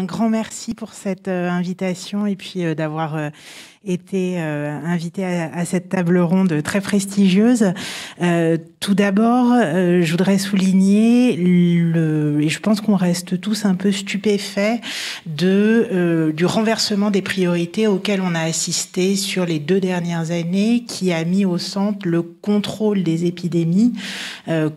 un grand merci pour cette invitation et puis d'avoir été invité à cette table ronde très prestigieuse. Tout d'abord, je voudrais souligner, et je pense qu'on reste tous un peu stupéfaits, du renversement des priorités auxquelles on a assisté sur les 2 dernières années, qui a mis au centre le contrôle des épidémies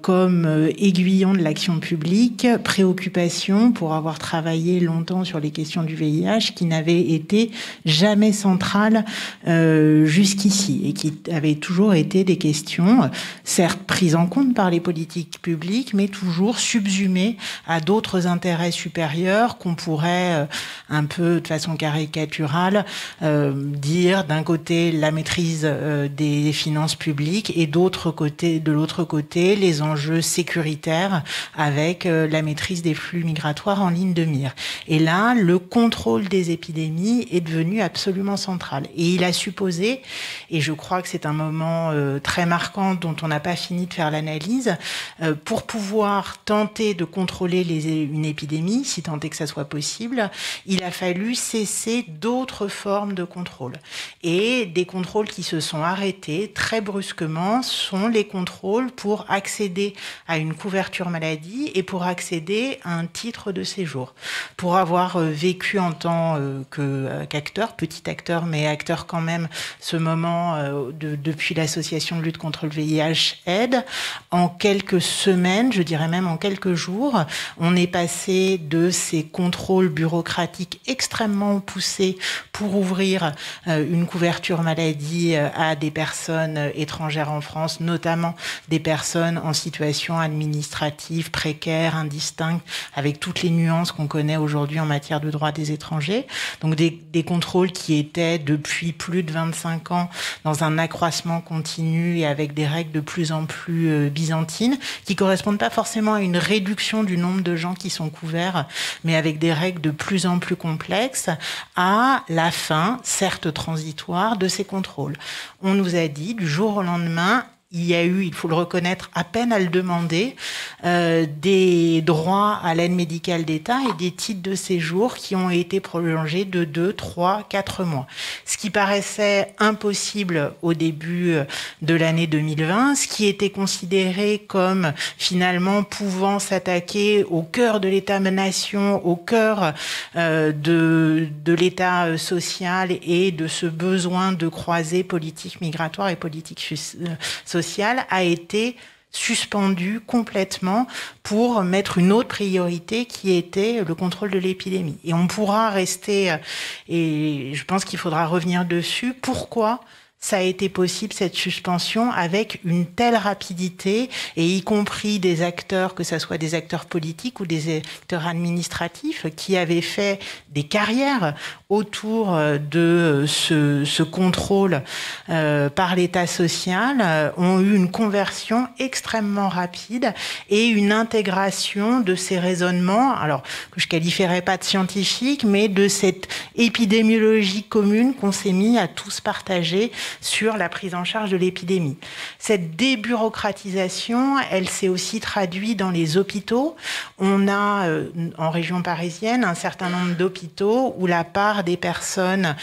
comme aiguillon de l'action publique, préoccupation pour avoir travaillé longtemps sur les questions du VIH, qui n'avait été jamais centrale jusqu'ici et qui avaient toujours été des questions, certes prises en compte par les politiques publiques, mais toujours subsumées à d'autres intérêts supérieurs qu'on pourrait un peu de façon caricaturale dire d'un côté la maîtrise des finances publiques et de l'autre côté les enjeux sécuritaires avec la maîtrise des flux migratoires en ligne de mire. Et là, le contrôle des épidémies est devenu absolument central. Et il a supposé, et je crois que c'est un moment très marquant dont on n'a pas fini de faire l'analyse, pour pouvoir tenter de contrôler une épidémie, si tant est que ça soit possible, il a fallu cesser d'autres formes de contrôle. Et des contrôles qui se sont arrêtés très brusquement sont les contrôles pour accéder à une couverture maladie et pour accéder à un titre de séjour. Pour avoir vécu en tant qu'acteur, petit acteur, mais acteur quand même, ce moment depuis l'association de lutte contre le VIH aide, en quelques semaines, je dirais même en quelques jours, on est passé de ces contrôles bureaucratiques extrêmement poussés pour ouvrir une couverture maladie à des personnes étrangères en France, notamment des personnes en situation administrative précaire, indistincte, avec toutes les nuances qu'on connaît aujourd'hui en matière de droit des étrangers. Donc des contrôles qui étaient depuis plus de 25 ans dans un accroissement continu et avec des règles de plus en plus byzantines, qui correspondent pas forcément à une réduction du nombre de gens qui sont couverts, mais avec des règles de plus en plus complexes, à la fin, certes transitoire, de ces contrôles. On nous a dit du jour au lendemain, il y a eu, il faut le reconnaître, à peine à le demander, des droits à l'aide médicale d'État et des titres de séjour qui ont été prolongés de 2, 3, 4 mois. Ce qui paraissait impossible au début de l'année 2020, ce qui était considéré comme finalement pouvant s'attaquer au cœur de l'État-nation, au cœur de l'État social et de ce besoin de croiser politique migratoire et politique sociale, a été suspendu complètement pour mettre une autre priorité qui était le contrôle de l'épidémie. Et on pourra rester, et je pense qu'il faudra revenir dessus, pourquoi ça a été possible, cette suspension, avec une telle rapidité, et y compris des acteurs, que ce soit des acteurs politiques ou des acteurs administratifs, qui avaient fait des carrières autour de ce contrôle par l'État social, ont eu une conversion extrêmement rapide et une intégration de ces raisonnements, alors que je qualifierais pas de scientifique, mais de cette épidémiologie commune qu'on s'est mis à tous partager sur la prise en charge de l'épidémie. Cette débureaucratisation, elle s'est aussi traduite dans les hôpitaux. On a, en région parisienne, un certain nombre d'hôpitaux où la part des personnes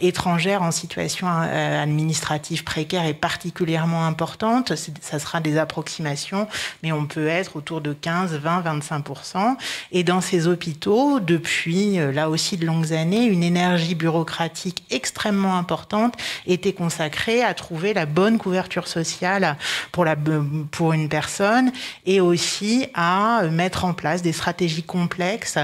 étrangères en situation administrative précaire est particulièrement importante. Ça sera des approximations, mais on peut être autour de 15, 20, 25%. Et dans ces hôpitaux, depuis là aussi de longues années, une énergie bureaucratique extrêmement importante était consacrée à trouver la bonne couverture sociale pour une personne et aussi à mettre en place des stratégies complexes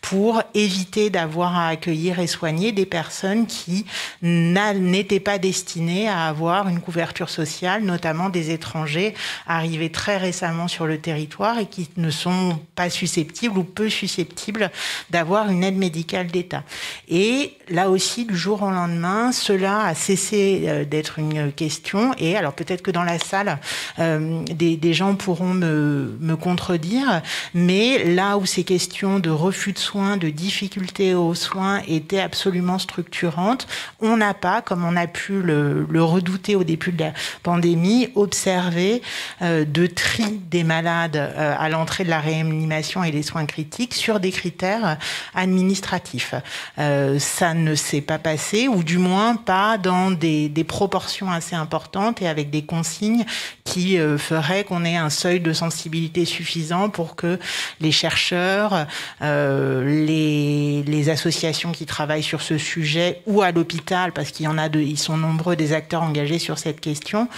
pour éviter d'avoir à accueillir et soigner des personnes qui n'étaient pas destinées à avoir une couverture sociale, notamment des étrangers arrivés très récemment sur le territoire et qui ne sont pas susceptibles ou peu susceptibles d'avoir une aide médicale d'État. Et là aussi, du jour au lendemain, cela a cessé loin d'être une question. Et alors peut-être que dans la salle, des gens pourront me contredire, mais là où ces questions de refus de soins, de difficultés aux soins étaient absolument structurantes, on n'a pas, comme on a pu le redouter au début de la pandémie, observé de tri des malades à l'entrée de la réanimation et des soins critiques sur des critères administratifs. Ça ne s'est pas passé, ou du moins pas dans des proportions assez importantes et avec des consignes qui feraient qu'on ait un seuil de sensibilité suffisant pour que les chercheurs, les associations qui travaillent sur ce sujet, ou à l'hôpital, parce qu'il y en a ils sont nombreux des acteurs engagés sur cette question,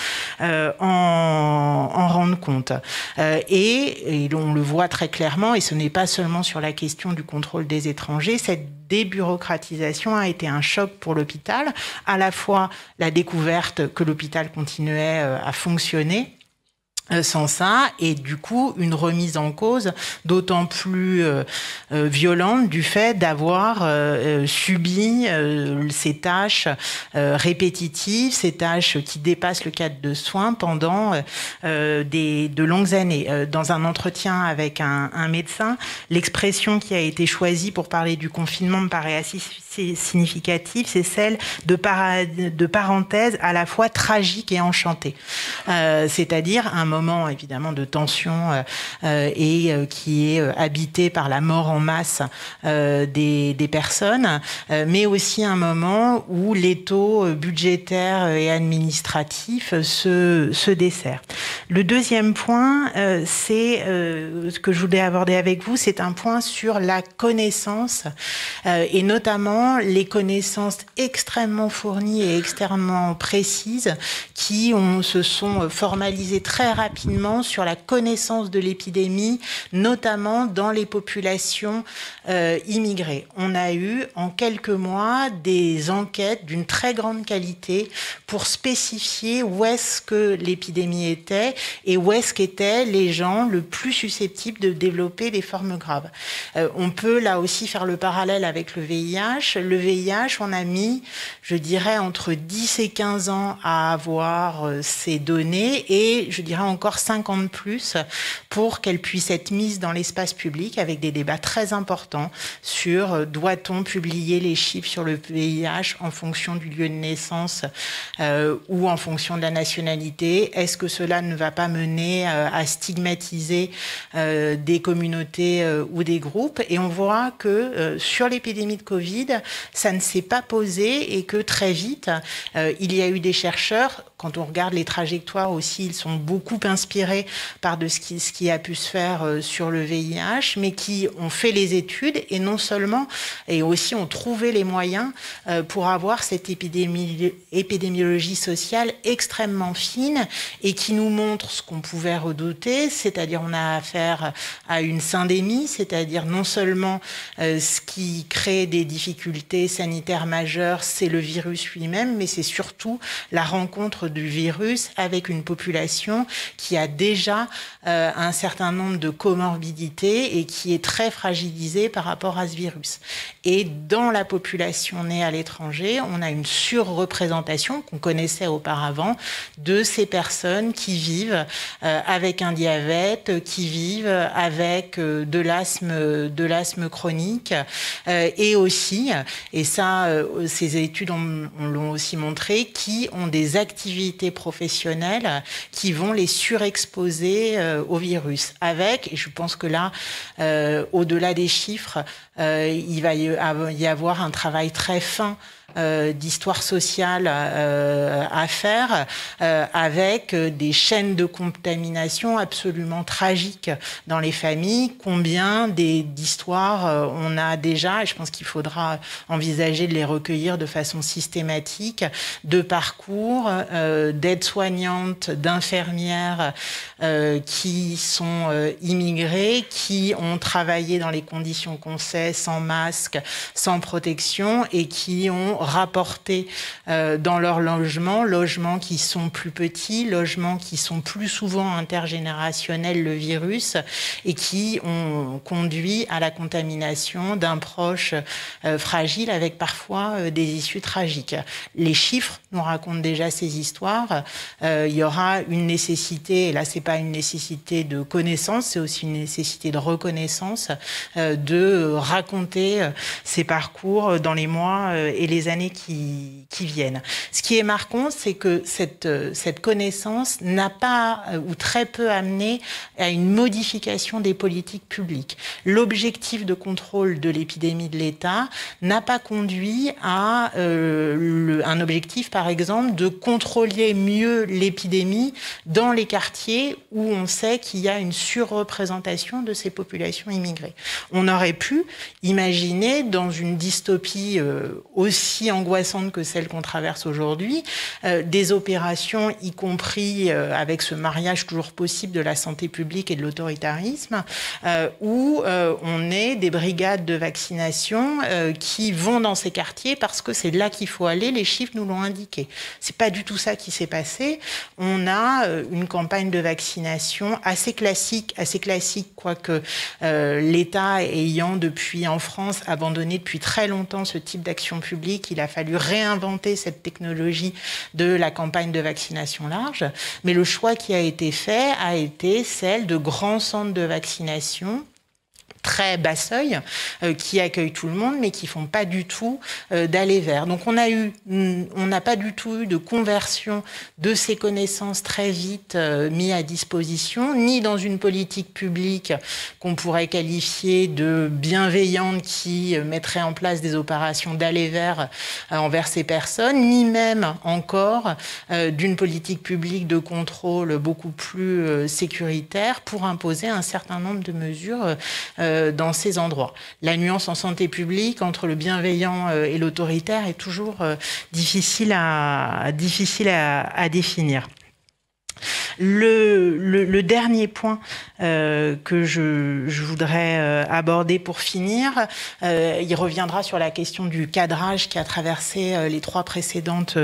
en rendent compte. Et on le voit très clairement, et ce n'est pas seulement sur la question du contrôle des étrangers, cette débureaucratisation a été un choc pour l'hôpital, à la fois la découverte que l'hôpital continuait à fonctionner sans ça, et du coup une remise en cause d'autant plus violente du fait d'avoir subi ces tâches répétitives, ces tâches qui dépassent le cadre de soins pendant de longues années. Dans un entretien avec un médecin, l'expression qui a été choisie pour parler du confinement me paraît assez significative, c'est celle de parenthèse à la fois tragique et enchantée. C'est-à-dire un moment évidemment de tension et qui est habité par la mort en masse des personnes, mais aussi un moment où l'étau budgétaire et administratif se dessert. Le deuxième point, c'est ce que je voulais aborder avec vous, c'est un point sur la connaissance et notamment les connaissances extrêmement fournies et extrêmement précises qui se sont formalisées très rapidement sur la connaissance de l'épidémie, notamment dans les populations immigrées. On a eu en quelques mois des enquêtes d'une très grande qualité pour spécifier où est-ce que l'épidémie était et où est-ce qu'étaient les gens le plus susceptibles de développer des formes graves. On peut là aussi faire le parallèle avec le VIH. Le VIH, on a mis, je dirais, entre 10 et 15 ans à avoir ces données et je dirais encore 5 ans de plus pour qu'elles puissent être mises dans l'espace public avec des débats très importants sur doit-on publier les chiffres sur le VIH en fonction du lieu de naissance ou en fonction de la nationalité. Est-ce que cela ne va pas mener à stigmatiser des communautés ou des groupes? Et on voit que sur l'épidémie de Covid, ça ne s'est pas posé et que très vite, il y a eu des chercheurs, quand on regarde les trajectoires aussi, ils sont beaucoup inspirés par ce qui a pu se faire sur le VIH, mais qui ont fait les études et non seulement, et aussi ont trouvé les moyens pour avoir cette épidémiologie sociale extrêmement fine et qui nous montre ce qu'on pouvait redouter, c'est-à-dire on a affaire à une syndémie, c'est-à-dire non seulement ce qui crée des difficultés sanitaires majeures, c'est le virus lui-même, mais c'est surtout la rencontre du virus avec une population qui a déjà un certain nombre de comorbidités et qui est très fragilisée par rapport à ce virus. Et dans la population née à l'étranger, on a une surreprésentation qu'on connaissait auparavant de ces personnes qui vivent avec un diabète, qui vivent avec de l'asthme chronique et aussi, et ça, ces études l'ont aussi montré, qui ont des activités professionnelles qui vont les surexposer au virus. Avec, et je pense que là, au-delà des chiffres, il va y avoir un travail très fin d'histoire sociale à faire avec des chaînes de contamination absolument tragiques dans les familles. Combien d'histoires on a déjà, et je pense qu'il faudra envisager de les recueillir de façon systématique, de parcours d'aides-soignantes, d'infirmières qui sont immigrées, qui ont travaillé dans les conditions qu'on sait, sans masque, sans protection, et qui ont rapporté dans leurs logements qui sont plus petits, logements qui sont plus souvent intergénérationnels, le virus, et qui ont conduit à la contamination d'un proche fragile avec parfois des issues tragiques. Les chiffres nous racontent déjà ces histoires. Il y aura une nécessité, et là c'est pas une nécessité de connaissance, c'est aussi une nécessité de reconnaissance, de raconter ces parcours dans les mois et les années qui viennent. Ce qui est marquant, c'est que cette connaissance n'a pas ou très peu amené à une modification des politiques publiques. L'objectif de contrôle de l'épidémie de l'État n'a pas conduit à un objectif, par exemple, de contrôler mieux l'épidémie dans les quartiers où on sait qu'il y a une surreprésentation de ces populations immigrées. On aurait pu imaginer, dans une dystopie aussi angoissante que celle qu'on traverse aujourd'hui, des opérations, y compris avec ce mariage toujours possible de la santé publique et de l'autoritarisme, où on ait des brigades de vaccination qui vont dans ces quartiers parce que c'est là qu'il faut aller, les chiffres nous l'ont indiqué. C'est pas du tout ça qui s'est passé. On a une campagne de vaccination assez classique, quoique l'État ayant depuis en France abandonné depuis très longtemps ce type d'action publique, il a fallu réinventer cette technologie de la campagne de vaccination large. Mais le choix qui a été fait a été celle de grands centres de vaccination très bas seuil, qui accueillent tout le monde, mais qui font pas du tout d'aller vers. Donc on n'a pas du tout eu de conversion de ces connaissances très vite mis à disposition, ni dans une politique publique qu'on pourrait qualifier de bienveillante qui mettrait en place des opérations d'aller vers envers ces personnes, ni même encore d'une politique publique de contrôle beaucoup plus sécuritaire pour imposer un certain nombre de mesures dans ces endroits. La nuance en santé publique entre le bienveillant et l'autoritaire est toujours difficile à définir. Le dernier point que je voudrais aborder pour finir, il reviendra sur la question du cadrage qui a traversé les trois précédentes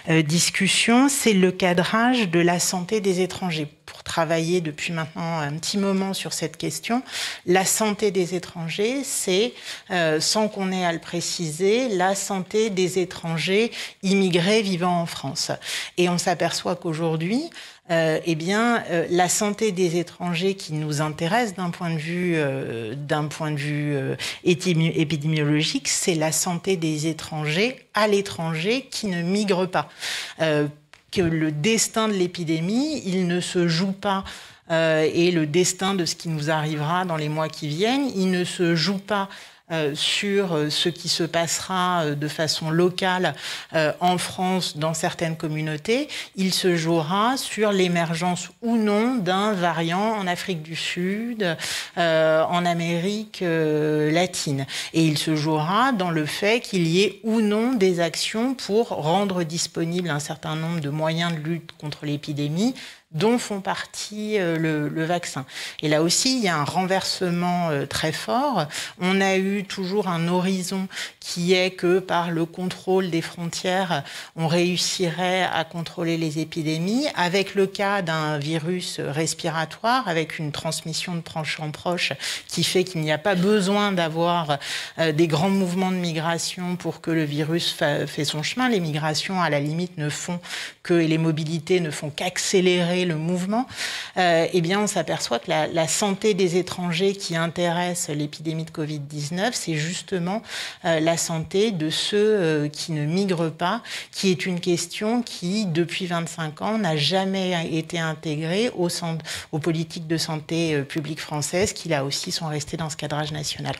discussions, c'est le cadrage de la santé des étrangers. Pour travailler depuis maintenant un petit moment sur cette question, la santé des étrangers, c'est, sans qu'on ait à le préciser, la santé des étrangers immigrés vivant en France. Et on s'aperçoit qu'aujourd'hui, la santé des étrangers qui nous intéresse d'un point de vue épidémiologique, c'est la santé des étrangers à l'étranger qui ne migrent pas. Que le destin de l'épidémie, il ne se joue pas, et le destin de ce qui nous arrivera dans les mois qui viennent, il ne se joue pas sur ce qui se passera de façon locale en France dans certaines communautés, il se jouera sur l'émergence ou non d'un variant en Afrique du Sud, en Amérique latine. Et il se jouera dans le fait qu'il y ait ou non des actions pour rendre disponible un certain nombre de moyens de lutte contre l'épidémie, dont font partie le vaccin. Et là aussi, il y a un renversement très fort. On a eu toujours un horizon qui est que par le contrôle des frontières, on réussirait à contrôler les épidémies. Avec le cas d'un virus respiratoire, avec une transmission de proche en proche, qui fait qu'il n'y a pas besoin d'avoir des grands mouvements de migration pour que le virus fait son chemin. Les migrations, à la limite, ne font que, et les mobilités ne font qu'accélérer le mouvement, eh bien on s'aperçoit que la santé des étrangers qui intéresse l'épidémie de Covid-19, c'est justement la santé de ceux qui ne migrent pas, qui est une question qui, depuis 25 ans, n'a jamais été intégrée aux politiques de santé publique françaises, qui là aussi sont restées dans ce cadrage national.